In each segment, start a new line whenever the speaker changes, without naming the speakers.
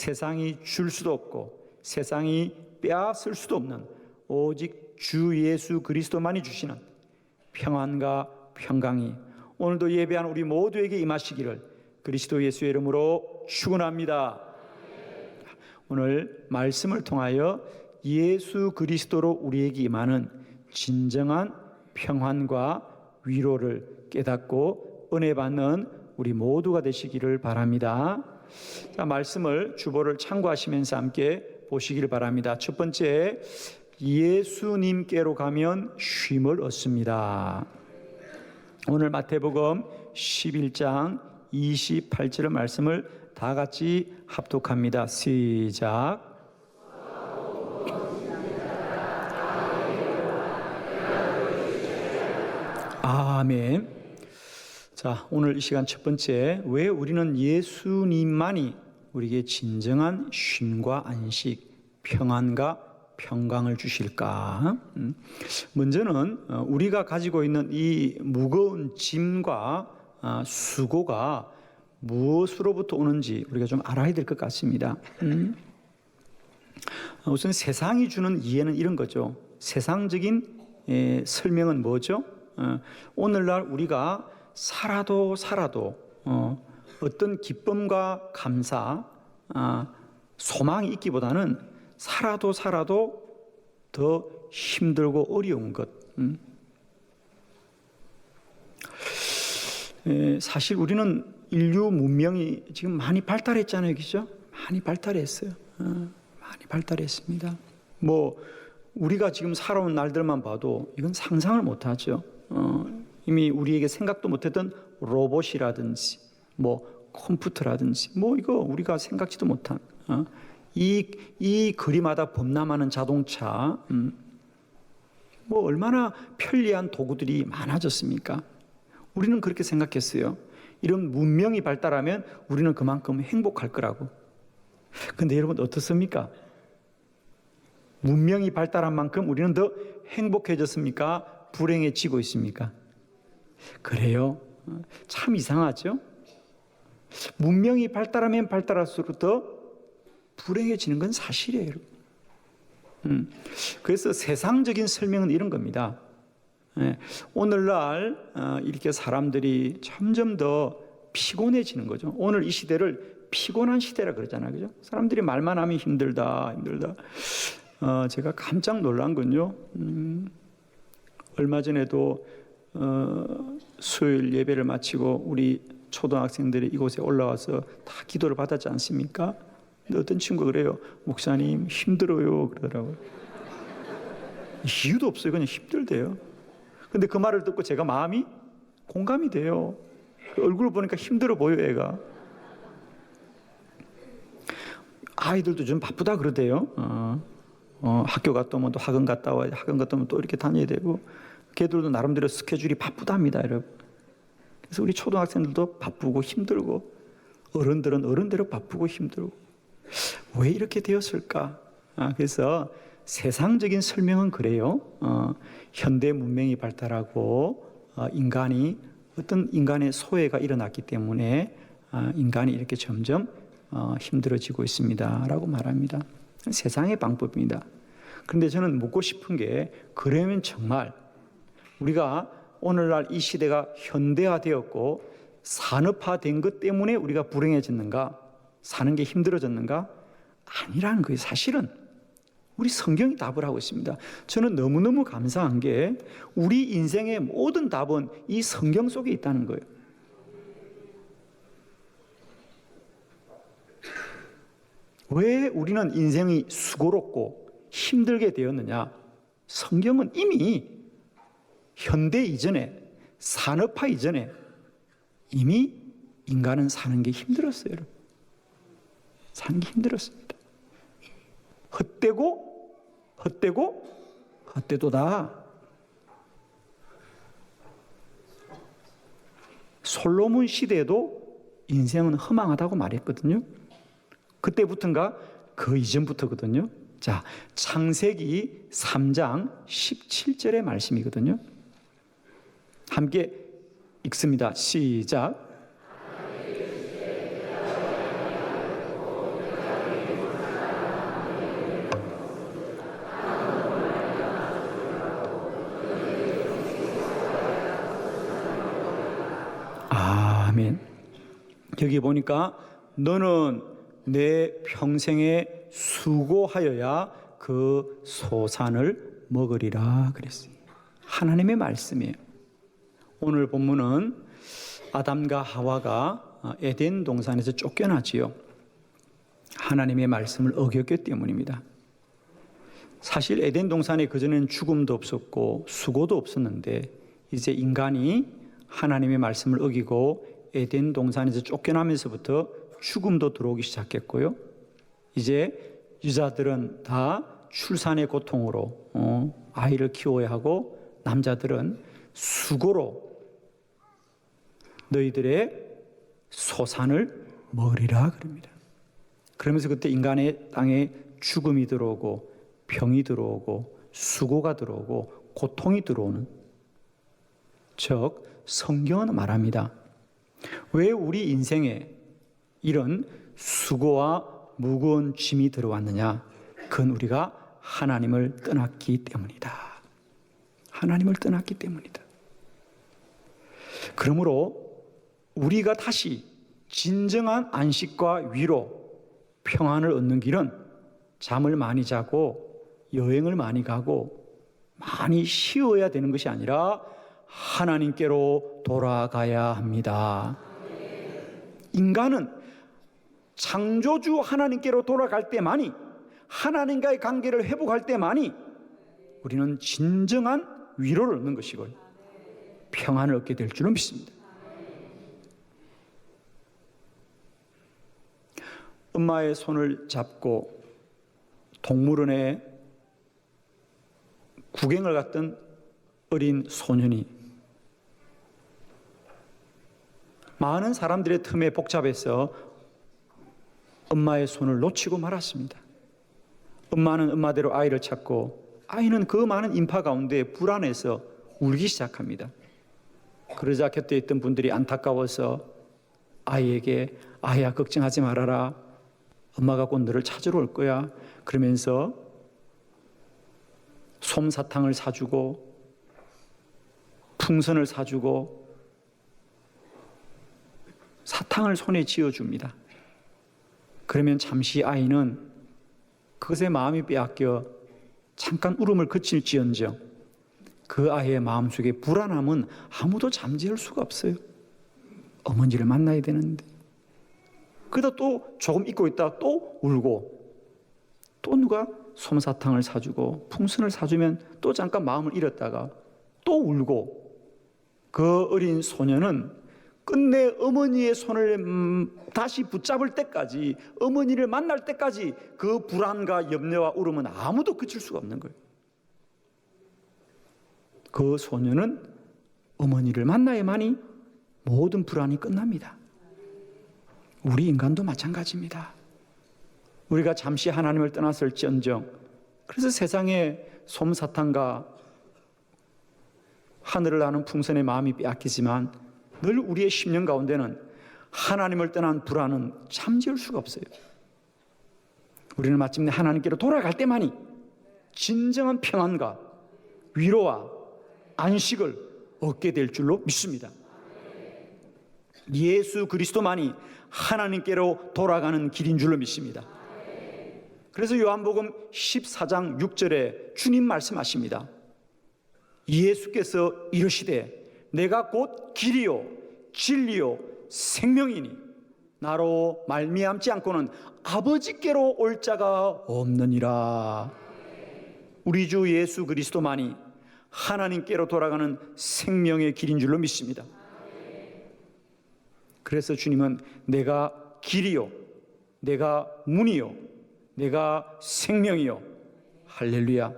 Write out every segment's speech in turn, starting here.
세상이 줄 수도 없고 세상이 빼앗을 수도 없는 오직 주 예수 그리스도만이 주시는 평안과 평강이 오늘도 예배한 우리 모두에게 임하시기를 그리스도 예수의 이름으로 축원합니다. 오늘 말씀을 통하여 예수 그리스도로 우리에게 임하는 진정한 평안과 위로를 깨닫고 은혜 받는 우리 모두가 되시기를 바랍니다. 자, 말씀을 주보를 참고하시면서 함께 보시기를 바랍니다. 첫 번째, 예수님께로 가면 쉼을 얻습니다. 오늘 마태복음 11장 28절의 말씀을 다 같이 합독합니다. 시작. 아멘. 자, 오늘 이 시간 첫 번째, 왜 우리는 예수님만이 우리에게 진정한 쉼과 안식, 평안과 평강을 주실까? 먼저는 우리가 가지고 있는 이 무거운 짐과 수고가 무엇으로부터 오는지 우리가 좀 알아야 될 것 같습니다. 우선 세상이 주는 이해는 이런 거죠. 세상적인 설명은 뭐죠? 오늘날 우리가 살아도 어떤 기쁨과 감사, 소망이 있기보다는 살아도 더 힘들고 어려운 것. 사실 우리는 인류 문명이 지금 많이 발달했잖아요, 그죠? 많이 발달했어요. 많이 발달했습니다. 뭐 우리가 지금 살아온 날들만 봐도 이건 상상을 못하죠. 이미 우리에게 생각도 못했던 로봇이라든지 뭐 컴퓨터라든지 뭐 이거 우리가 생각지도 못한 이 거리마다 범람하는 자동차, 뭐 얼마나 편리한 도구들이 많아졌습니까? 우리는 그렇게 생각했어요. 이런 문명이 발달하면 우리는 그만큼 행복할 거라고. 근데 여러분 어떻습니까? 문명이 발달한 만큼 우리는 더 행복해졌습니까? 불행해지고 있습니까? 그래요. 참 이상하죠? 문명이 발달하면 발달할수록 더 불행해지는 건 사실이에요. 그래서 세상적인 설명은 이런 겁니다. 오늘날 이렇게 사람들이 점점 더 피곤해지는 거죠. 오늘 이 시대를 피곤한 시대라 그러잖아요, 그죠? 사람들이 말만 하면 힘들다. 제가 깜짝 놀란 건요. 얼마 전에도 수요일 예배를 마치고 우리 초등학생들이 이곳에 올라와서 다 기도를 받았지 않습니까? 근데 어떤 친구가 그래요. 목사님 힘들어요 그러더라고요. 이유도 없어요. 그냥 힘들대요. 근데 그 말을 듣고 제가 마음이 공감이 돼요. 얼굴을 보니까 힘들어 보여 애가. 아이들도 좀 바쁘다 그러대요. 학교 갔다 오면 또 학원 갔다 와야 돼. 학원 갔다 오면 또 이렇게 다녀야 되고. 걔들도 나름대로 스케줄이 바쁘답니다, 여러분. 그래서 우리 초등학생들도 바쁘고 힘들고 어른들은 어른대로 바쁘고 힘들고 왜 이렇게 되었을까? 그래서 세상적인 설명은 그래요. 현대 문명이 발달하고 인간이 어떤 인간의 소외가 일어났기 때문에 인간이 이렇게 점점 힘들어지고 있습니다라고 말합니다. 세상의 방법입니다. 그런데 저는 묻고 싶은 게 그러면 정말 우리가 오늘날 이 시대가 현대화되었고 산업화된 것 때문에 우리가 불행해졌는가? 사는 게 힘들어졌는가? 아니라는 거예요. 사실은 우리 성경이 답을 하고 있습니다. 저는 너무너무 감사한 게 우리 인생의 모든 답은 이 성경 속에 있다는 거예요. 왜 우리는 인생이 수고롭고 힘들게 되었느냐? 성경은 이미 현대 이전에, 산업화 이전에 이미 인간은 사는 게 힘들었어요, 여러분. 사는 게 힘들었습니다. 헛되도다. 솔로몬 시대에도 인생은 허망하다고 말했거든요. 그때부터인가? 그 이전부터거든요. 자, 창세기 3장 17절의 말씀이거든요. 함께 읽습니다. 시작. 아멘. 여기 보니까 너는 내 평생에 수고하여야 그 소산을 먹으리라 그랬어요. 하나님의 말씀이에요. 오늘 본문은 아담과 하와가 에덴 동산에서 쫓겨나지요. 하나님의 말씀을 어겼기 때문입니다. 사실 에덴 동산에 그전에는 죽음도 없었고 수고도 없었는데 이제 인간이 하나님의 말씀을 어기고 에덴 동산에서 쫓겨나면서부터 죽음도 들어오기 시작했고요. 이제 여자들은 다 출산의 고통으로 아이를 키워야 하고 남자들은 수고로 너희들의 소산을 먹으리라 그럽니다. 그러면서 그때 인간의 땅에 죽음이 들어오고 병이 들어오고 수고가 들어오고 고통이 들어오는, 즉 성경은 말합니다. 왜 우리 인생에 이런 수고와 무거운 짐이 들어왔느냐? 그건 우리가 하나님을 떠났기 때문이다. 하나님을 떠났기 때문이다. 그러므로 우리가 다시 진정한 안식과 위로, 평안을 얻는 길은 잠을 많이 자고 여행을 많이 가고 많이 쉬어야 되는 것이 아니라 하나님께로 돌아가야 합니다. 인간은 창조주 하나님께로 돌아갈 때만이, 하나님과의 관계를 회복할 때만이 우리는 진정한 위로를 얻는 것이고 평안을 얻게 될 줄로 믿습니다. 엄마의 손을 잡고 동물원에 구경을 갔던 어린 소년이 많은 사람들의 틈에 복잡해서 엄마의 손을 놓치고 말았습니다. 엄마는 엄마대로 아이를 찾고 아이는 그 많은 인파 가운데 불안해서 울기 시작합니다. 그러자 곁에 있던 분들이 안타까워서 아이에게 아이야 걱정하지 말아라. 엄마가 곧 너를 찾으러 올 거야. 그러면서 솜사탕을 사주고 풍선을 사주고 사탕을 손에 쥐어줍니다. 그러면 잠시 아이는 그것에 마음이 빼앗겨 잠깐 울음을 그칠지언정 그 아이의 마음속에 불안함은 아무도 잠재울 수가 없어요. 어머니를 만나야 되는데. 그러다 또 조금 잊고 있다가 또 울고, 또 누가 솜사탕을 사주고 풍선을 사주면 또 잠깐 마음을 잃었다가 또 울고, 그 어린 소녀는 끝내 어머니의 손을 다시 붙잡을 때까지, 어머니를 만날 때까지 그 불안과 염려와 울음은 아무도 그칠 수가 없는 거예요. 그 소녀는 어머니를 만나야만이 모든 불안이 끝납니다. 우리 인간도 마찬가지입니다. 우리가 잠시 하나님을 떠났을지언정, 그래서 세상에 솜사탕과 하늘을 나는 풍선의 마음이 빼앗기지만 늘 우리의 심령 가운데는 하나님을 떠난 불안은 잠재울 수가 없어요. 우리는 마침내 하나님께로 돌아갈 때만이 진정한 평안과 위로와 안식을 얻게 될 줄로 믿습니다. 예수 그리스도만이 하나님께로 돌아가는 길인 줄로 믿습니다. 그래서 요한복음 14장 6절에 주님 말씀하십니다. 예수께서 이르시되 내가 곧 길이요 진리요 생명이니 나로 말미암지 않고는 아버지께로 올 자가 없느니라. 우리 주 예수 그리스도만이 하나님께로 돌아가는 생명의 길인 줄로 믿습니다. 그래서 주님은 내가 길이요, 내가 문이요, 내가 생명이요. 할렐루야.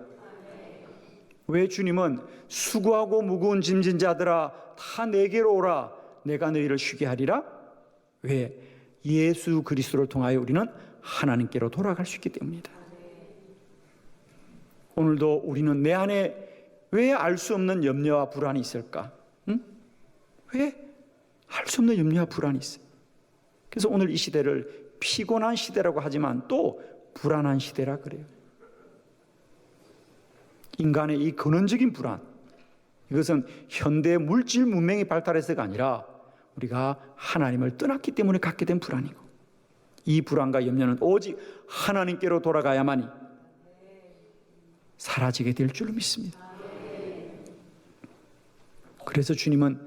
왜 주님은 수고하고 무거운 짐진 자들아 다 내게로 오라 내가 너희를 쉬게 하리라? 왜? 예수 그리스도를 통하여 우리는 하나님께로 돌아갈 수 있기 때문이다. 오늘도 우리는 내 안에 왜 알 수 없는 염려와 불안이 있을까? 응? 왜 알 수 없는 염려와 불안이 있어요? 그래서 오늘 이 시대를 피곤한 시대라고 하지만 또 불안한 시대라 그래요. 인간의 이 근원적인 불안, 이것은 현대 물질 문명이 발달해서가 아니라 우리가 하나님을 떠났기 때문에 갖게 된 불안이고, 이 불안과 염려는 오직 하나님께로 돌아가야만이 사라지게 될 줄로 믿습니다. 그래서 주님은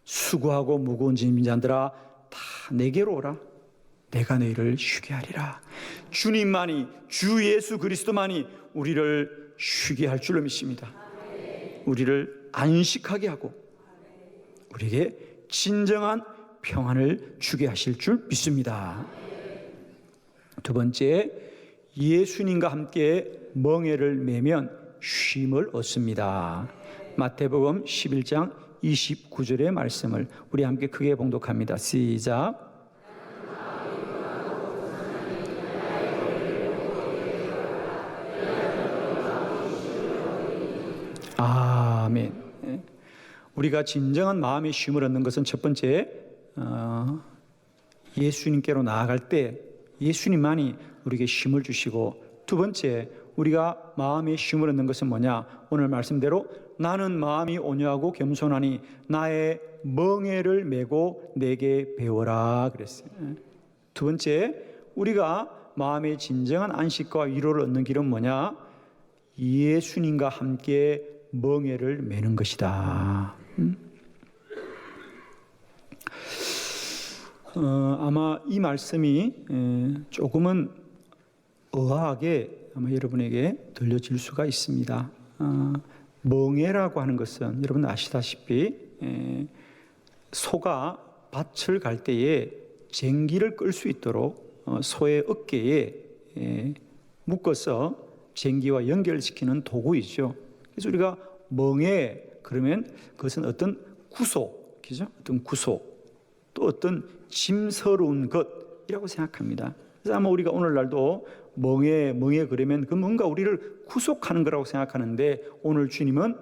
수고하고 무거운 짐진 자들아 다 내게로 오라, 내가 너희를 쉬게 하리라. 주님만이, 주 예수 그리스도만이 우리를 쉬게 할 줄로 믿습니다. 우리를 안식하게 하고 우리에게 진정한 평안을 주게 하실 줄 믿습니다. 두 번째, 예수님과 함께 멍에를 매면 쉼을 얻습니다. 마태복음 11장 29절의 말씀을 우리 함께 크게 봉독합니다. 시작. 아멘. 우리가 진정한 마음의 쉼을 얻는 것은 첫 번째, 예수님께로 나아갈 때 예수님만이 우리에게 쉼을 주시고, 두 번째, 우리가 마음의 쉼을 얻는 것은 뭐냐? 오늘 말씀대로 나는 마음이 온유하고 겸손하니 나의 멍에를 메고 내게 배워라 그랬어요. 두 번째, 우리가 마음의 진정한 안식과 위로를 얻는 길은 뭐냐? 예수님과 함께 멍에를 메는 것이다. 아마 이 말씀이 조금은 의아하게 아마 여러분에게 들려질 수가 있습니다. 멍에라고 하는 것은 여러분 아시다시피 소가 밭을 갈 때에 쟁기를 끌 수 있도록 소의 어깨에 묶어서 쟁기와 연결시키는 도구이죠. 그래서 우리가 멍에 그러면 그것은 어떤 구속, 그죠? 어떤 구속, 또 어떤 짐스러운 것이라고 생각합니다. 그래서 아마 우리가 오늘날도 멍에 그러면 그 뭔가 우리를 구속하는 거라고 생각하는데, 오늘 주님은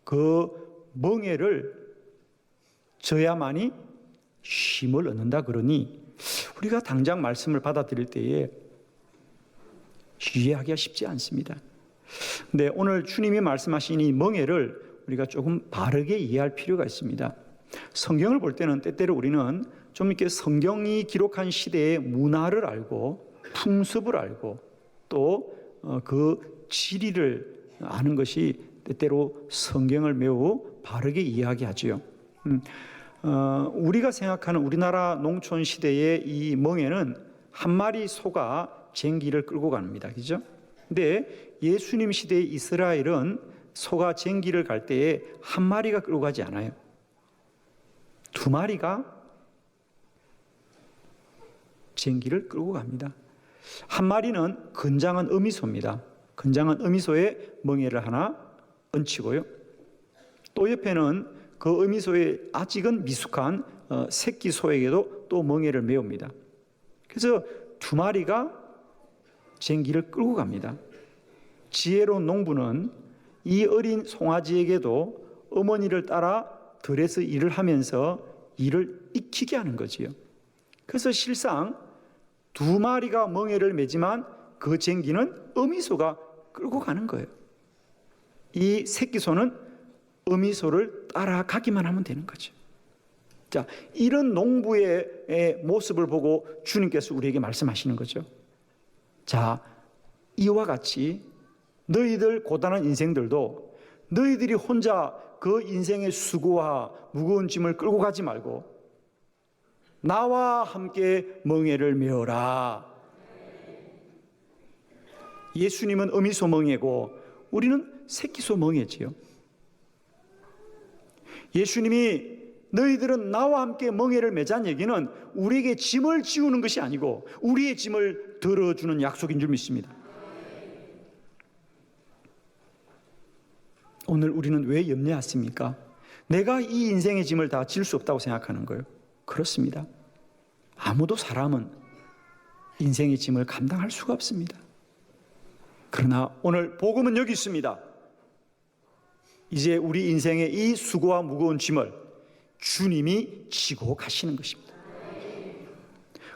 그 멍에를 져야만이 쉼을 얻는다 그러니 우리가 당장 말씀을 받아들일 때에 이해하기가 쉽지 않습니다. 근데 오늘 주님이 말씀하신 이 멍에를 우리가 조금 바르게 이해할 필요가 있습니다. 성경을 볼 때는 때때로 우리는 좀 이렇게 성경이 기록한 시대의 문화를 알고 풍습을 알고 또 그 지리를 아는 것이 때때로 성경을 매우 바르게 이야기하지요. 우리가 생각하는 우리나라 농촌 시대의 이 멍에는 한 마리 소가 쟁기를 끌고 갑니다. 그죠? 근데 예수님 시대의 이스라엘은 소가 쟁기를 갈 때에 한 마리가 끌고 가지 않아요. 두 마리가 쟁기를 끌고 갑니다. 한 마리는 건장한 어미소입니다. 건장한 어미소에 멍에를 하나 얹히고요. 또 옆에는 그 어미소의 아직은 미숙한 새끼 소에게도 또 멍에를 메웁니다. 그래서 두 마리가 쟁기를 끌고 갑니다. 지혜로운 농부는 이 어린 송아지에게도 어머니를 따라 들에서 일을 하면서 일을 익히게 하는 거지요. 그래서 실상 두 마리가 멍에를 매지만 그 쟁기는 어미소가 끌고 가는 거예요. 이 새끼소는 어미소를 따라가기만 하면 되는 거죠. 자, 이런 농부의 모습을 보고 주님께서 우리에게 말씀하시는 거죠. 자, 이와 같이 너희들 고단한 인생들도 너희들이 혼자 그 인생의 수고와 무거운 짐을 끌고 가지 말고 나와 함께 멍에를 메어라. 예수님은 어미소 멍에고 우리는 새끼소 멍에지요. 예수님이 너희들은 나와 함께 멍에를 매자는 얘기는 우리에게 짐을 지우는 것이 아니고 우리의 짐을 덜어주는 약속인 줄 믿습니다. 오늘 우리는 왜 염려했습니까? 내가 이 인생의 짐을 다 질 수 없다고 생각하는 거예요. 그렇습니다. 아무도 사람은 인생의 짐을 감당할 수가 없습니다. 그러나 오늘 복음은 여기 있습니다. 이제 우리 인생의 이 수고와 무거운 짐을 주님이 지고 가시는 것입니다.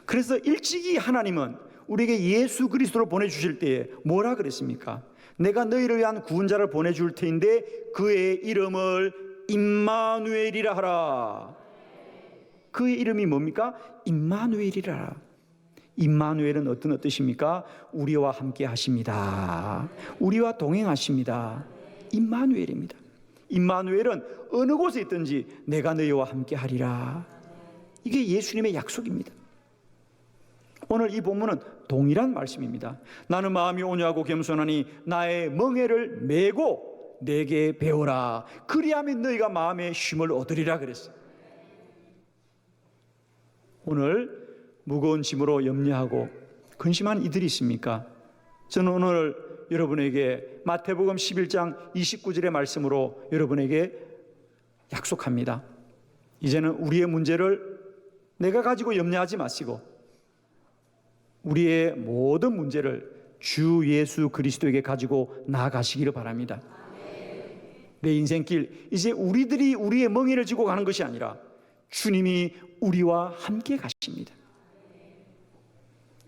그래서 일찍이 하나님은 우리에게 예수 그리스도를 보내주실 때에 뭐라 그랬습니까? 내가 너희를 위한 구원자를 보내줄 테인데 그의 이름을 임마누엘이라 하라. 그의 이름이 뭡니까? 임마누엘이라. 임마누엘은 어떤 뜻입니까? 우리와 함께 하십니다. 우리와 동행하십니다. 임마누엘입니다. 임마누엘은 어느 곳에 있든지 내가 너희와 함께 하리라. 이게 예수님의 약속입니다. 오늘 이 본문은 동일한 말씀입니다. 나는 마음이 온유하고 겸손하니 나의 멍에를 메고 내게 배우라. 그리하면 너희가 마음의 쉼을 얻으리라 그랬어요. 오늘 무거운 짐으로 염려하고 근심한 이들이 있습니까? 저는 오늘 여러분에게 마태복음 11장 29절의 말씀으로 여러분에게 약속합니다. 이제는 우리의 문제를 내가 가지고 염려하지 마시고 우리의 모든 문제를 주 예수 그리스도에게 가지고 나아가시기를 바랍니다. 내 인생길, 이제 우리들이 우리의 멍에를 지고 가는 것이 아니라 주님이 우리와 함께 가십니다.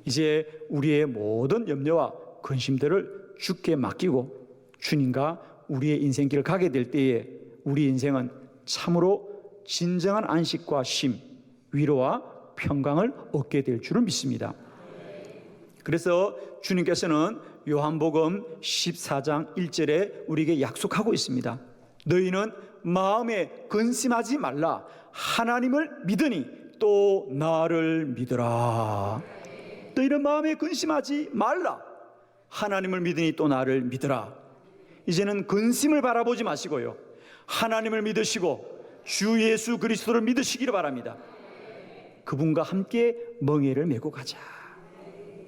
이제 우리의 모든 염려와 근심들을 주께 맡기고 주님과 우리의 인생길을 가게 될 때에 우리 인생은 참으로 진정한 안식과 쉼, 위로와 평강을 얻게 될 줄을 믿습니다. 그래서 주님께서는 요한복음 14장 1절에 우리에게 약속하고 있습니다. 너희는 마음에 근심하지 말라. 하나님을 믿으니 또 나를 믿으라. 너희는 마음에 근심하지 말라. 하나님을 믿으니 또 나를 믿으라. 이제는 근심을 바라보지 마시고요, 하나님을 믿으시고 주 예수 그리스도를 믿으시기를 바랍니다. 그분과 함께 멍에를 메고 가자.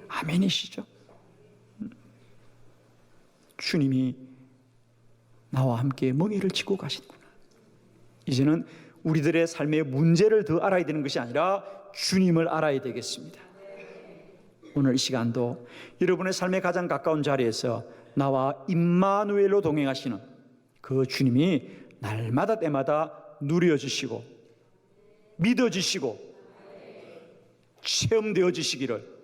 아멘이시죠? 주님이 나와 함께 멍에를 지고 가시는구나. 이제는 우리들의 삶의 문제를 더 알아야 되는 것이 아니라 주님을 알아야 되겠습니다. 오늘 이 시간도 여러분의 삶의 가장 가까운 자리에서 나와 임마누엘로 동행하시는 그 주님이 날마다 때마다 누려주시고 믿어주시고 체험되어 주시기를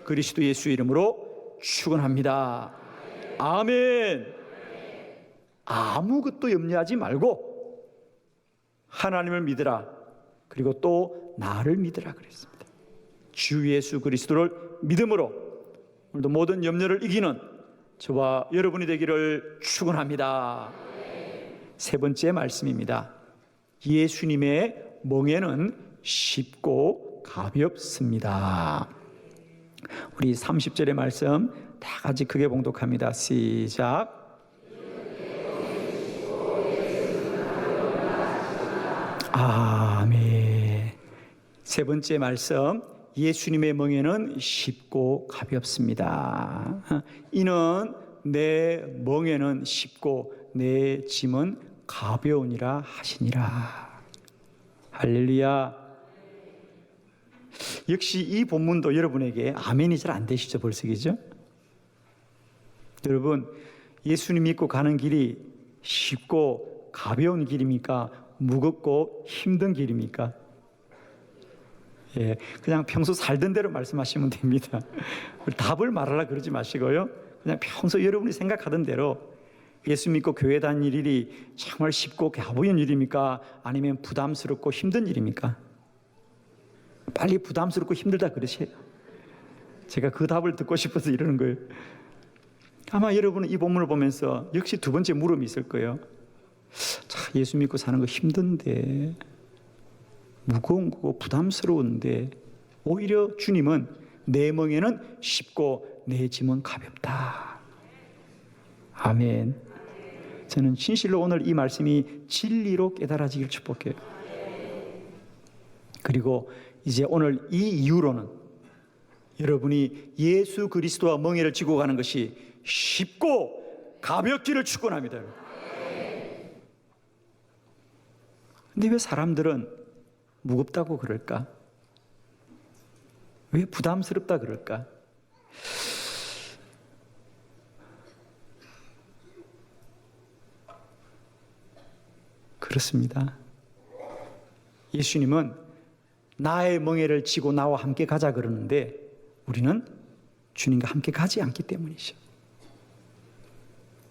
그리스도 예수의 이름으로 축원합니다. 아멘. 아무것도 염려하지 말고 하나님을 믿으라. 그리고 또 나를 믿으라 그랬습니다. 주 예수 그리스도를 믿음으로 오늘도 모든 염려를 이기는 저와 여러분이 되기를 축원합니다. 세 번째 말씀입니다. 예수님의 멍에는 쉽고 가볍습니다. 우리 30절의 말씀 다 같이 크게 봉독합니다. 시작. 아멘. 세 번째 말씀, 예수님의 멍에는 쉽고 가볍습니다. 이는 내 멍에는 쉽고 내 짐은 가벼우니라 하시니라. 할렐루야. 역시 이 본문도 여러분에게 아멘이 잘 안 되시죠? 벌써기죠? 여러분, 예수님 믿고 가는 길이 쉽고 가벼운 길입니까? 무겁고 힘든 길입니까? 예, 그냥 평소 살던 대로 말씀하시면 됩니다. 답을 말하라 그러지 마시고요, 그냥 평소 여러분이 생각하던 대로 예수 믿고 교회 다니는 일이 정말 쉽고 가벼운 일입니까? 아니면 부담스럽고 힘든 일입니까? 빨리 부담스럽고 힘들다 그러세요. 제가 그 답을 듣고 싶어서 이러는 거예요. 아마 여러분은 이 본문을 보면서 역시 두 번째 물음이 있을 거예요. 참, 예수 믿고 사는 거 힘든데, 무거운 거고 부담스러운데 오히려 주님은 내 멍에는 쉽고 내 짐은 가볍다. 아멘. 저는 진실로 오늘 이 말씀이 진리로 깨달아지길 축복해요. 그리고 이제 오늘 이 이후로는 여러분이 예수 그리스도와 멍에를 지고 가는 것이 쉽고 가볍기를 축원합니다. 근데 왜 사람들은 무겁다고 그럴까? 왜 부담스럽다 그럴까? 그렇습니다. 예수님은 나의 멍에를 지고 나와 함께 가자 그러는데 우리는 주님과 함께 가지 않기 때문이죠.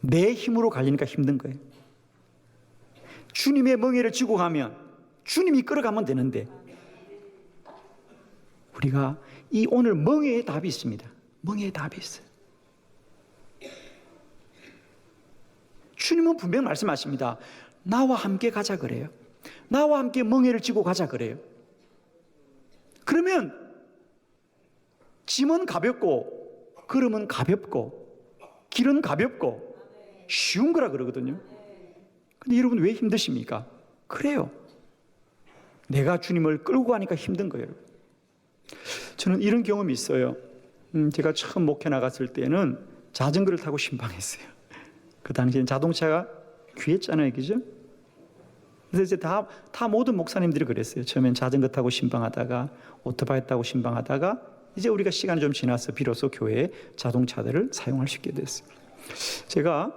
내 힘으로 가려니까 힘든 거예요. 주님의 멍에를 지고 가면 주님이 끌어가면 되는데 우리가 이 오늘 멍에의 답이 있습니다. 멍에의 답이 있어요. 주님은 분명 말씀하십니다. 나와 함께 가자 그래요. 나와 함께 멍에를 지고 가자 그래요. 그러면 짐은 가볍고 걸음은 가볍고 길은 가볍고 쉬운 거라 그러거든요. 근데 여러분 왜 힘드십니까? 그래요. 내가 주님을 끌고 가니까 힘든 거예요. 저는 이런 경험이 있어요. 제가 처음 목회 나갔을 때는 자전거를 타고 신방했어요. 그 당시에는 자동차가 귀했잖아요, 그죠? 그래서 이제 다 모든 목사님들이 그랬어요. 처음엔 자전거 타고 신방하다가 오토바이 타고 신방하다가 이제 우리가 시간이 좀 지나서 비로소 교회에 자동차들을 사용할 수 있게 됐어요. 제가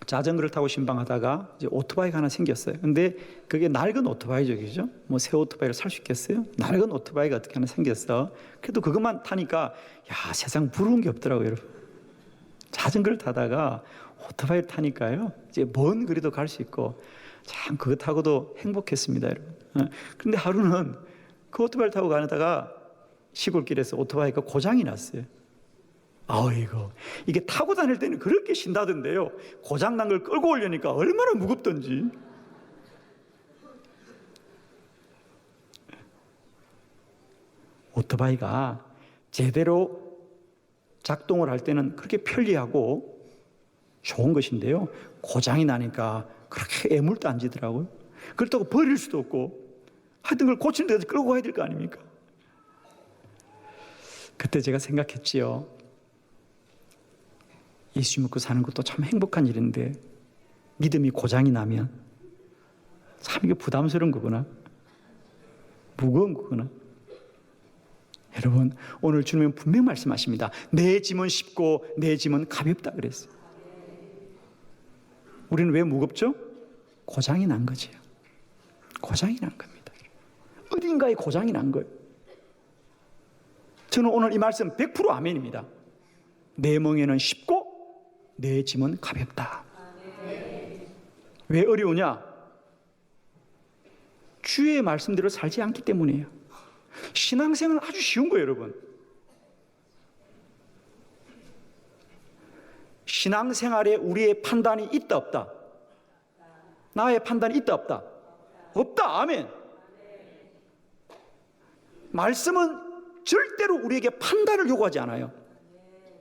자전거를 타고 신방하다가 이제 오토바이가 하나 생겼어요. 근데 그게 낡은 오토바이죠, 그죠? 뭐 새 오토바이를 살 수 있겠어요? 낡은 오토바이가 어떻게 하나 생겼어. 그래도 그것만 타니까 야, 세상 부러운 게 없더라고요, 여러분. 자전거를 타다가 오토바이를 타니까요, 이제 먼 거리도 갈 수 있고 참 그거 타고도 행복했습니다, 여러분. 그런데 하루는 그 오토바이를 타고 가다가 시골길에서 오토바이가 고장이 났어요. 아이고, 이게 타고 다닐 때는 그렇게 신다던데요, 고장난 걸 끌고 오려니까 얼마나 무겁던지. 오토바이가 제대로 작동을 할 때는 그렇게 편리하고 좋은 것인데요, 고장이 나니까 그렇게 애물도 안 지더라고요. 그렇다고 버릴 수도 없고 하여튼 그걸 고치는 데까지 끌고 가야 될 거 아닙니까? 그때 제가 생각했지요. 예수 믿고 사는 것도 참 행복한 일인데 믿음이 고장이 나면 참 이게 부담스러운 거구나, 무거운 거구나. 여러분, 오늘 주님은 분명 말씀하십니다. 내 짐은 쉽고 내 짐은 가볍다 그랬어요. 우리는 왜 무겁죠? 고장이 난 거지요. 고장이 난 겁니다. 어딘가에 고장이 난 거예요. 저는 오늘 이 말씀 100% 아멘입니다. 내 멍에는 쉽고 내 짐은 가볍다. 왜 어려우냐? 주의 말씀대로 살지 않기 때문이에요. 신앙생활은 아주 쉬운 거예요, 여러분. 신앙생활에 우리의 판단이 있다 없다? 나의 판단이 있다 없다? 없다. 아멘. 말씀은 절대로 우리에게 판단을 요구하지 않아요.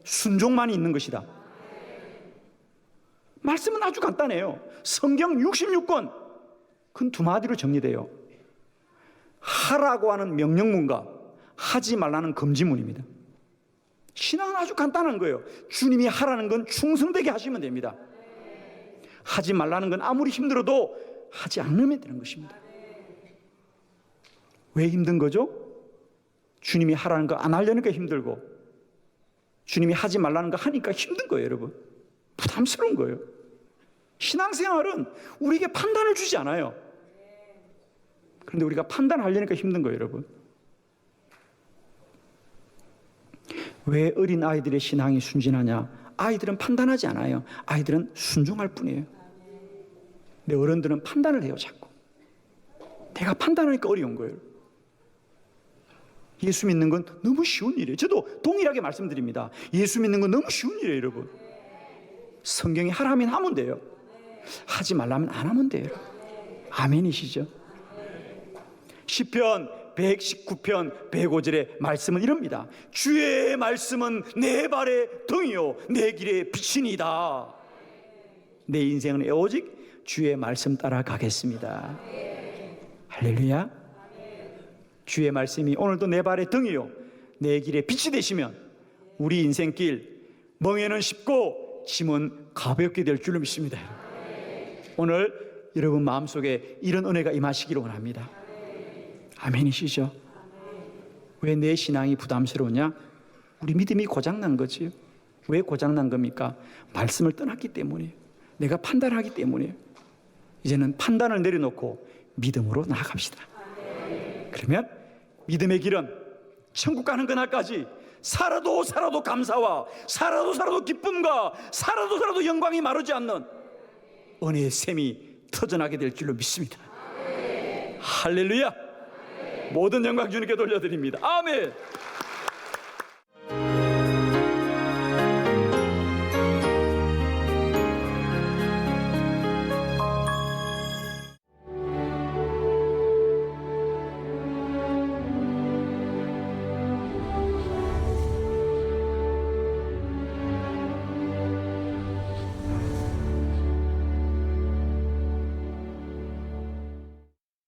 순종만이 있는 것이다. 말씀은 아주 간단해요. 성경 66권 큰 두 마디로 정리돼요. 하라고 하는 명령문과 하지 말라는 금지문입니다. 신앙은 아주 간단한 거예요. 주님이 하라는 건 충성되게 하시면 됩니다. 하지 말라는 건 아무리 힘들어도 하지 않으면 되는 것입니다. 왜 힘든 거죠? 주님이 하라는 거 안 하려니까 힘들고 주님이 하지 말라는 거 하니까 힘든 거예요, 여러분. 부담스러운 거예요. 신앙생활은 우리에게 판단을 주지 않아요. 그런데 우리가 판단하려니까 힘든 거예요, 여러분. 왜 어린 아이들의 신앙이 순진하냐? 아이들은 판단하지 않아요. 아이들은 순종할 뿐이에요. 근데 어른들은 판단을 해요, 자꾸. 내가 판단하니까 어려운 거예요. 예수 믿는 건 너무 쉬운 일이에요. 저도 동일하게 말씀드립니다. 예수 믿는 건 너무 쉬운 일이에요, 여러분. 성경이 하라면 하면 돼요. 하지 말라면 안 하면 돼요. 아멘이시죠? 시편 119편 105절의 말씀은 이럽니다. 주의 말씀은 내 발의 등이요 내 길의 빛이니이다. 내 인생은 오직 주의 말씀 따라 가겠습니다. 할렐루야. 주의 말씀이 오늘도 내 발의 등이요 내 길의 빛이 되시면 우리 인생길 멍에는 쉽고 짐은 가볍게 될 줄로 믿습니다. 오늘 여러분 마음속에 이런 은혜가 임하시기를 원합니다. 아멘이시죠? 왜 내 신앙이 부담스러우냐? 우리 믿음이 고장난 거지요. 왜 고장난 겁니까? 말씀을 떠났기 때문이에요. 내가 판단하기 때문이에요. 이제는 판단을 내려놓고 믿음으로 나아갑시다. 그러면 믿음의 길은 천국 가는 그날까지 살아도 감사와 살아도 기쁨과 살아도 영광이 마르지 않는 은혜의 샘이 터져나게 될 줄로 믿습니다. 할렐루야. 모든 영광 주님께 돌려드립니다. 아멘.